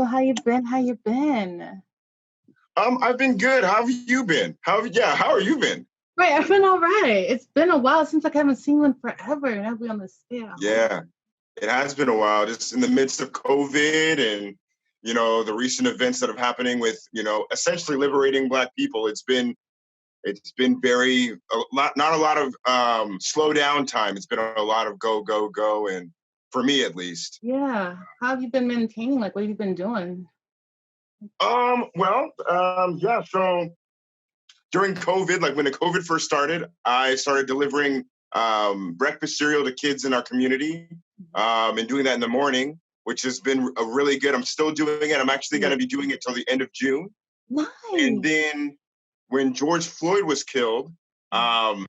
So how you been? How you been? I've been good. How have you been? How are you been? Right, I've been all right. It's been a while. It seems like I haven't seen one forever, and I'll be on the scale. Yeah, it has been a while, just in the midst of COVID and, the recent events that are happening with, essentially liberating Black people. It's been not a lot of slow down time. It's been a lot of go, go, go. And for me, at least. Yeah. How have you been maintaining? Like, what have you been doing? Yeah. So during COVID, like when the COVID first started, I started delivering breakfast cereal to kids in our community, and doing that in the morning, which has been a really good. I'm still doing it. I'm actually going to be doing it till the end of June. Nice. And then when George Floyd was killed, I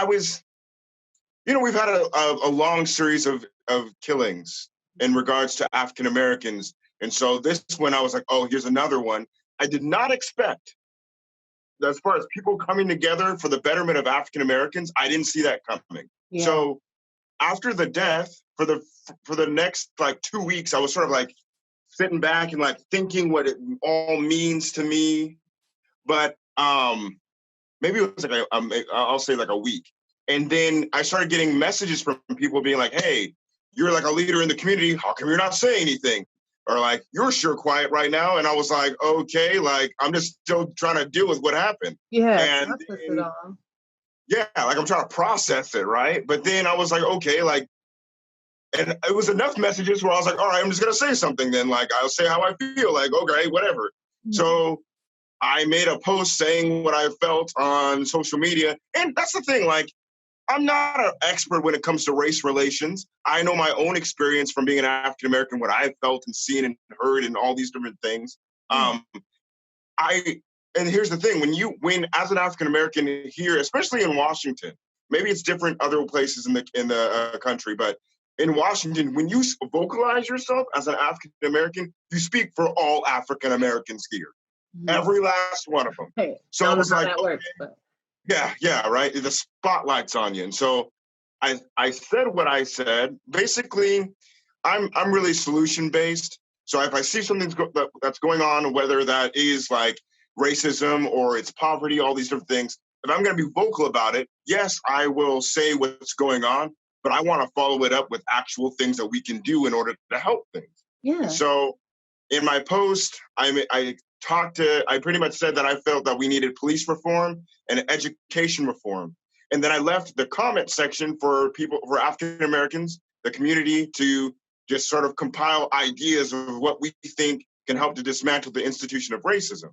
was, we've had a long series of killings in regards to African Americans. And so this one, I was like, oh, here's another one. I did not expect, as far as people coming together for the betterment of African Americans, I didn't see that coming. Yeah. So after the death, for the next like 2 weeks, I was sort of like sitting back and like thinking what it all means to me. But maybe it was like I'll say like a week. And then I started getting messages from people being like, hey, you're like a leader in the community. How come you're not saying anything? Or like, you're sure quiet right now. And I was like, okay, like I'm just still trying to deal with what happened. Yeah, yeah, like I'm trying to process it, right? But then I was like, okay, like, and it was enough messages where I was like, all right, I'm just gonna say something then. Like, I'll say how I feel, like, okay, whatever. Mm-hmm. So I made a post saying what I felt on social media. And that's the thing, like, I'm not an expert when it comes to race relations. I know my own experience from being an African-American, what I've felt and seen and heard and all these different things. And here's the thing, when as an African-American here, especially in Washington, maybe it's different other places in the country, but in Washington, when you vocalize yourself as an African-American, you speak for all African-Americans here. Mm-hmm. Every last one of them. Hey, so I was like, that works, but... yeah, right. The spotlight's on you. And so I said what I said. Basically, I'm really solution-based. So if I see something that's going on, whether that is like racism or it's poverty, all these different things, if I'm going to be vocal about it, yes, I will say what's going on, but I want to follow it up with actual things that we can do in order to help things. Yeah. So in my post, I pretty much said that I felt that we needed police reform and education reform. And then I left the comment section for African Americans, the community, to just sort of compile ideas of what we think can help to dismantle the institution of racism.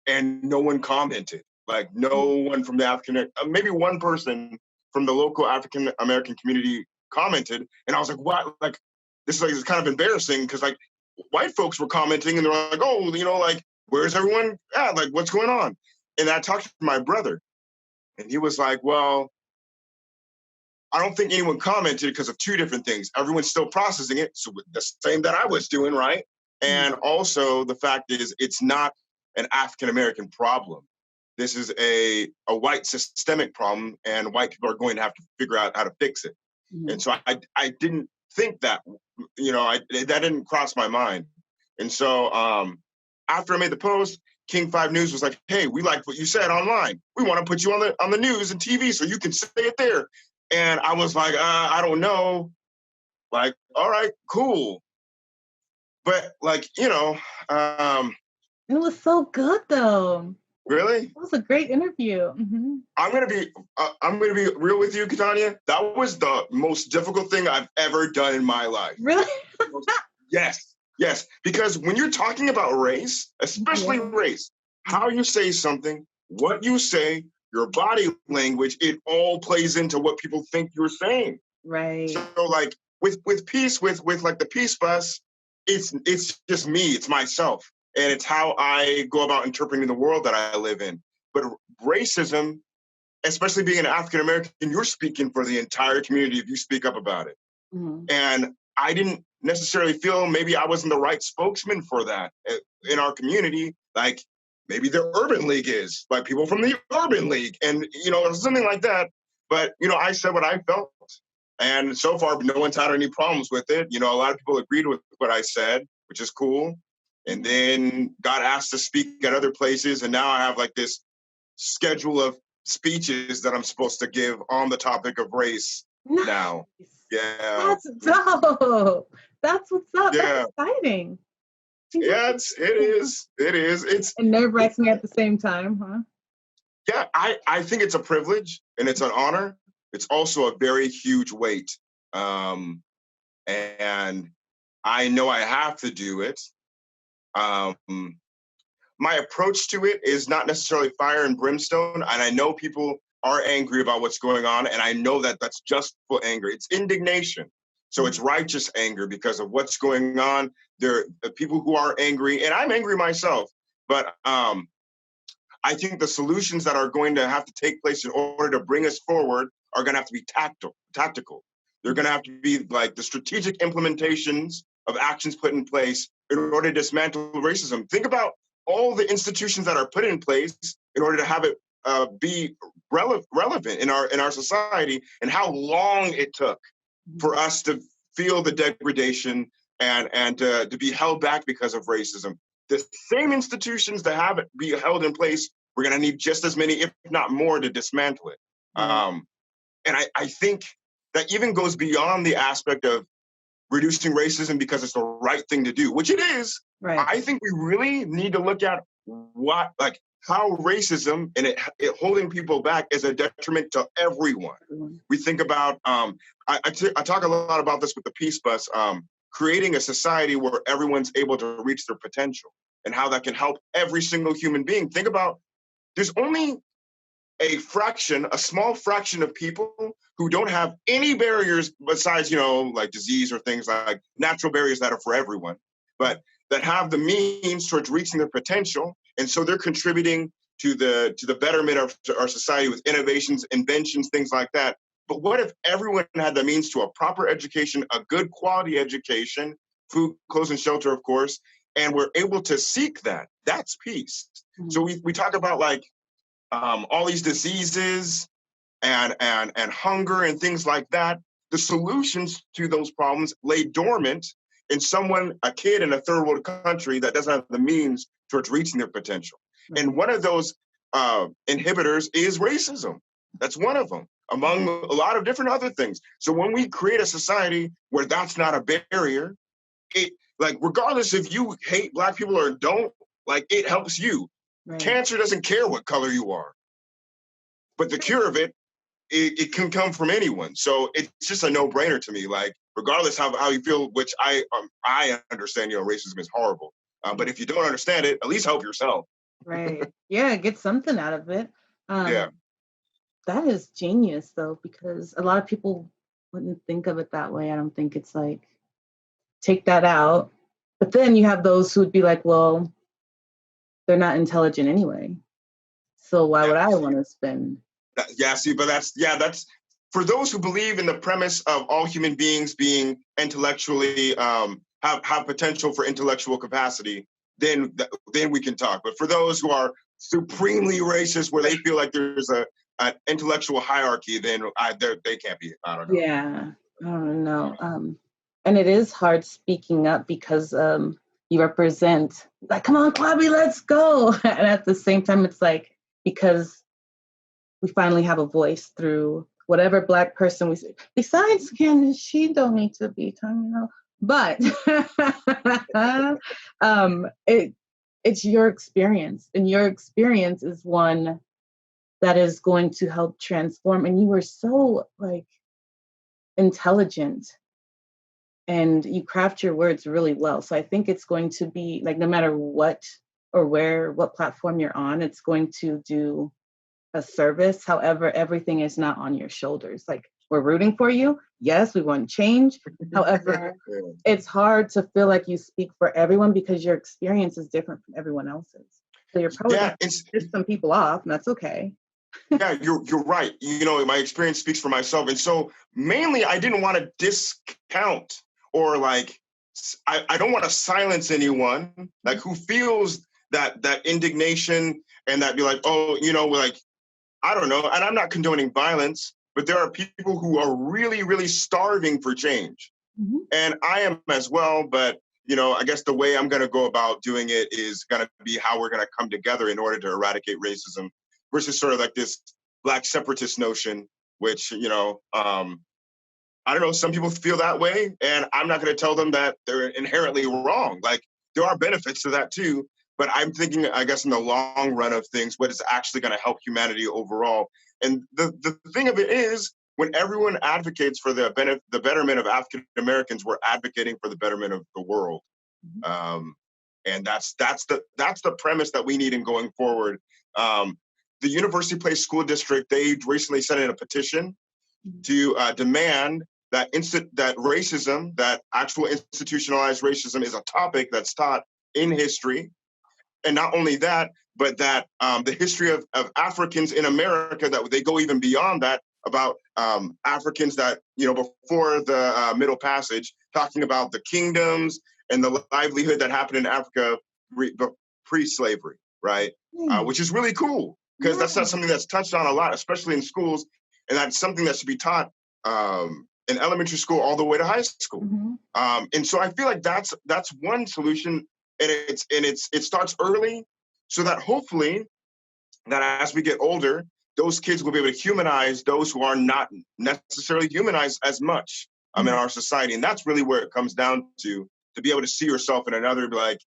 And no one commented. Like, no one from the maybe one person from the local African American community commented. And I was like, what? Like, this is kind of embarrassing because like white folks were commenting and they're like, oh, like, where's everyone at? Like, what's going on? And I talked to my brother and he was like, well, I don't think anyone commented because of two different things. Everyone's still processing it. So the same that I was doing, right? And also the fact is it's not an African-American problem. This is a white systemic problem and white people are going to have to figure out how to fix it. Mm-hmm. And so I didn't think that, that didn't cross my mind. And so after I made the post, King 5 News was like, hey, we liked what you said online. We want to put you on the news and TV so you can say it there. And I was like, I don't know. Like, all right, cool. But like, it was so good though. Really? It was a great interview. Mm-hmm. I'm gonna be real with you, KaTonya. That was the most difficult thing I've ever done in my life. Really? Yes. Because when you're talking about race, especially race, how you say something, what you say, your body language, it all plays into what people think you're saying. Right. So like with peace, with like the peace bus, it's just me, it's myself. And it's how I go about interpreting the world that I live in. But racism, especially being an African-American, you're speaking for the entire community if you speak up about it. Mm-hmm. And I didn't necessarily feel maybe I wasn't the right spokesman for that in our community. Like maybe the Urban League is, like people from the Urban League and, something like that. But, I said what I felt. And so far, no one's had any problems with it. A lot of people agreed with what I said. which is cool. And then got asked to speak at other places. And now I have like this schedule of speeches that I'm supposed to give on the topic of race now. Yeah. That's dope. That's what's up. Yeah. That's exciting. Yeah, it is. It's and nerve-wracking at the same time, huh? Yeah, I think it's a privilege and it's an honor. It's also a very huge weight. And I know I have to do it. My approach to it is not necessarily fire and brimstone. And I know people are angry about what's going on. And I know that that's justful anger. It's indignation. So it's righteous anger because of what's going on. There are people who are angry, and I'm angry myself. But I think the solutions that are going to have to take place in order to bring us forward are going to have to be tactical. They're going to have to be like the strategic implementations of actions put in place in order to dismantle racism. Think about all the institutions that are put in place in order to have it be relevant in our society, and how long it took for us to feel the degradation and to be held back because of racism. The same institutions that have it be held in place, we're going to need just as many, if not more, to dismantle it. And I think that even goes beyond the aspect of reducing racism because it's the right thing to do, which it is. Right. I think we really need to look at how racism and it holding people back is a detriment to everyone. We think about, I talk a lot about this with the Peace Bus, creating a society where everyone's able to reach their potential and how that can help every single human being. Think about, there's only a small fraction of people who don't have any barriers besides, like disease or things like natural barriers that are for everyone, but that have the means towards reaching their potential. And so they're contributing to the betterment of our society with innovations, inventions, things like that. But what if everyone had the means to a proper education, a good quality education, food, clothes, and shelter, of course, and we're able to seek that? That's peace. Mm-hmm. So we talk about like all these diseases and hunger and things like that. The solutions to those problems lay dormant in a kid in a third world country that doesn't have the means towards reaching their potential. Right. And one of those inhibitors is racism. That's one of them, among a lot of different other things. So when we create a society where that's not a barrier, it, like, regardless if you hate Black people or don't, like, it helps you. Right. Cancer doesn't care what color you are. But the cure of it it can come from anyone. So it's just a no-brainer to me. Like, regardless how you feel, which I understand, racism is horrible. But if you don't understand it, at least help yourself. Right. Yeah, get something out of it. Yeah. That is genius, though, because a lot of people wouldn't think of it that way. I don't think it's like, take that out. But then you have those who would be like, well, they're not intelligent anyway. So why would I want to spend? That's for those who believe in the premise of all human beings being intellectually, have potential for intellectual capacity, then we can talk. But for those who are supremely racist, where they feel like there's an intellectual hierarchy, then they can't be. I don't know. Yeah, I don't know. And it is hard speaking up because you represent, like, come on, Kwabi, let's go. And at the same time, it's like, because we finally have a voice through whatever Black person we see. Besides Candace, she don't need to be talking, But it's your experience, and your experience is one that is going to help transform. And you were so like intelligent, and you craft your words really well. So I think it's going to be like, no matter what or what platform you're on, it's going to do a service. However, everything is not on your shoulders. Like, we're rooting for you. Yes, we want change. However, it's hard to feel like you speak for everyone because your experience is different from everyone else's. So you're probably going to piss some people off, and that's okay. Yeah, you're right. My experience speaks for myself. And so mainly I didn't want to discount or like, I don't want to silence anyone like who feels that indignation and that be like, oh, like, I don't know. And I'm not condoning violence, but there are people who are really, really starving for change. Mm-hmm. And I am as well. But, I guess the way I'm going to go about doing it is going to be how we're going to come together in order to eradicate racism versus sort of like this Black separatist notion, which, I don't know, some people feel that way, and I'm not going to tell them that they're inherently wrong. Like, there are benefits to that too, but I'm thinking, I guess, in the long run of things, what is actually going to help humanity overall. And the thing of it is, when everyone advocates for the betterment of African Americans, we're advocating for the betterment of the world. And that's the premise that we need in going forward. The University Place School District, they recently sent in a petition to demand that racism, that actual institutionalized racism, is a topic that's taught in history. And not only that, but that the history of Africans in America, that they go even beyond that, about Africans that, before the Middle Passage, talking about the kingdoms and the livelihood that happened in Africa pre-slavery, right? Which is really cool, because that's not something that's touched on a lot, especially in schools. And that's something that should be taught in elementary school all the way to high school. And so I feel like that's one solution, and it starts early, so that hopefully that as we get older, those kids will be able to humanize those who are not necessarily humanized as much in our society. And that's really where it comes down to be able to see yourself in another, be like,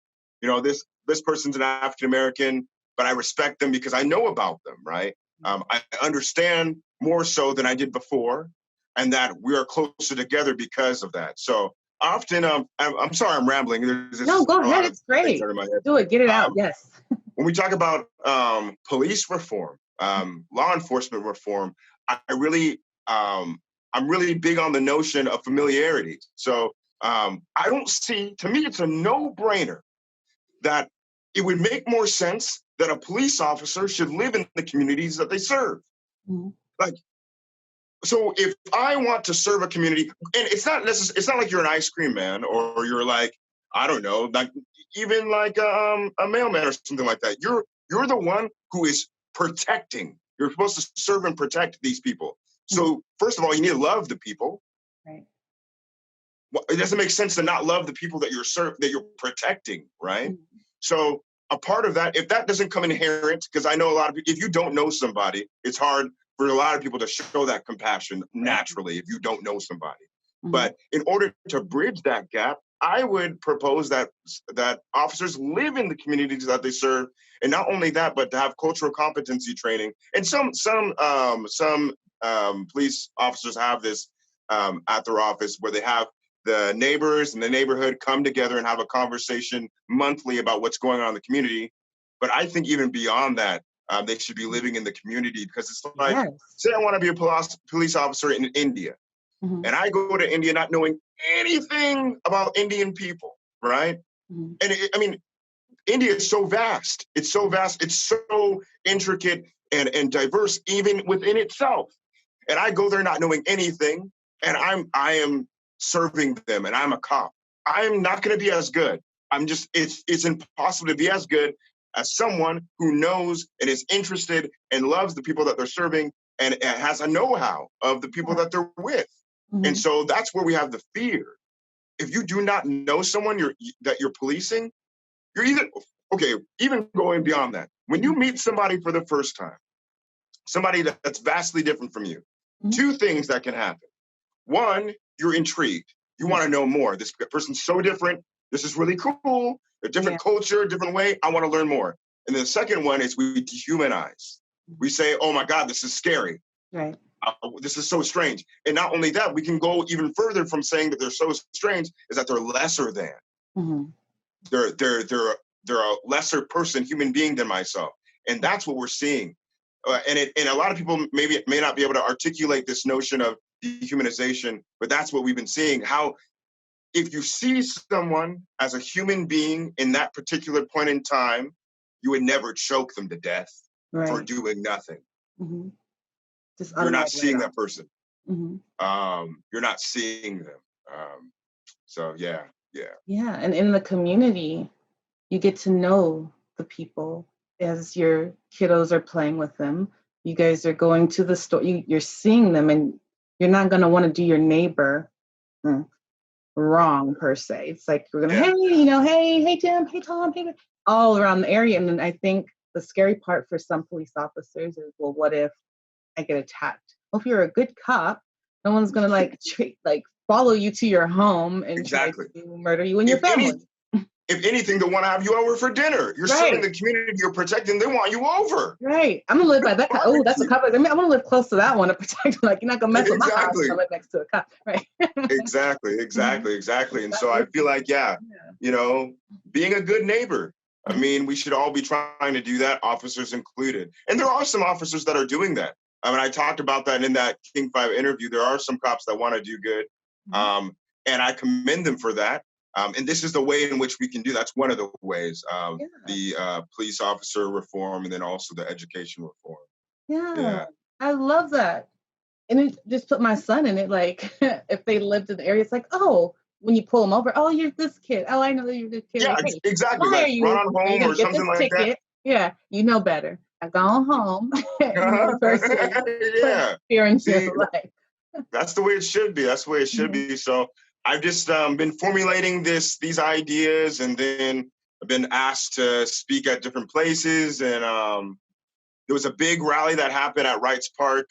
this person's an African American, but I respect them because I know about them, right? I understand more so than I did before, and that we are closer together because of that. So often, I'm sorry, I'm rambling. No, go ahead. It's great. Do it. Get it out. Yes. When we talk about police reform, law enforcement reform, I'm really big on the notion of familiarity. So I don't see, to me, it's a no-brainer that it would make more sense that a police officer should live in the communities that they serve. Like, so if I want to serve a community, and it's not like you're an ice cream man, or you're like, I don't know, like even like a mailman or something like that. You're the one who is protecting. You're supposed to serve and protect these people. So first of all, you need to love the people. Right. Well, it doesn't make sense to not love the people that you're protecting, right? So a part of that, if that doesn't come inherent, because I know a lot of people, if you don't know somebody, it's hard for a lot of people to show that compassion naturally if you don't know somebody. But in order to bridge that gap, I would propose that officers live in the communities that they serve, and not only that, but to have cultural competency training. And some police officers have this at their office, where they have the neighbors in the neighborhood come together and have a conversation monthly about what's going on in the community. But I think even beyond that, they should be living in the community, because it's like, say I want to be a police officer in India, and I go to India not knowing anything about Indian people, right? And India is so vast. It's so vast. It's so intricate and diverse, even within itself. And I go there not knowing anything, and I am serving them, and I'm a cop. I'm not going to be as good. It's impossible to be as good as someone who knows and is interested and loves the people that they're serving, and has a know-how of the people that they're with. And so that's where we have the fear. If you do not know someone that you're policing, you're even going beyond that. When you meet somebody for the first time, somebody that's vastly different from you, two things that can happen. One, you're intrigued. You want to know more. This person's so different. This is really cool. A different culture, different way. I want to learn more. And then the second one is we dehumanize. We say, oh my God, this is scary. Right. This is so strange. And not only that, we can go even further from saying that they're so strange, is that they're lesser than. They're a lesser person, human being than myself. And that's what we're seeing. And a lot of people may not be able to articulate this notion of dehumanization, but that's what we've been seeing. How if you see someone as a human being in that particular point in time, you would never choke them to death for doing nothing. You're not seeing that person. You're not seeing them. So yeah. Yeah, and in the community, you get to know the people as your kiddos are playing with them. You guys are going to the store, you're seeing them, and you're not going to want to do your neighbor wrong per se. It's like we're gonna, Yeah. hey, you know, hey Tim, hey Tom, hey, all around the area. And then I think the scary part for some police officers is, well, what if I get attacked? Well, if you're a good cop, no one's gonna like follow you to your home and Exactly. try to murder you and your family. If anything, they want to have you over for dinner. You're serving the community you're protecting. They want you over. Right. I'm gonna live by that. Oh, that's a cop. I mean, I'm gonna live close to that one to protect. Like, you're not gonna mess with my house if I live next to a cop, right? Exactly. And so I feel like, you know, being a good neighbor. I mean, we should all be trying to do that, officers included. And there are some officers that are doing that. I mean, I talked about that in that King 5 interview. There are some cops that want to do good, and I commend them for that. And this is the way in which we can do. That's one of the ways. The police officer reform, and then also the education reform. Yeah, I love that. And it just put my son in it. Like, if they lived in the area, it's like, oh, when you pull them over, oh, you're this kid. Oh, I know that you're this kid. Yeah, Like, hey, exactly. why Like, are you? run on home or something like ticket? that. Yeah, you know better. I've gone home. You know, fear into your life. That's the way it should be. That's the way it should be. So I've just been formulating these ideas, and then I've been asked to speak at different places. And there was a big rally that happened at Wrights Park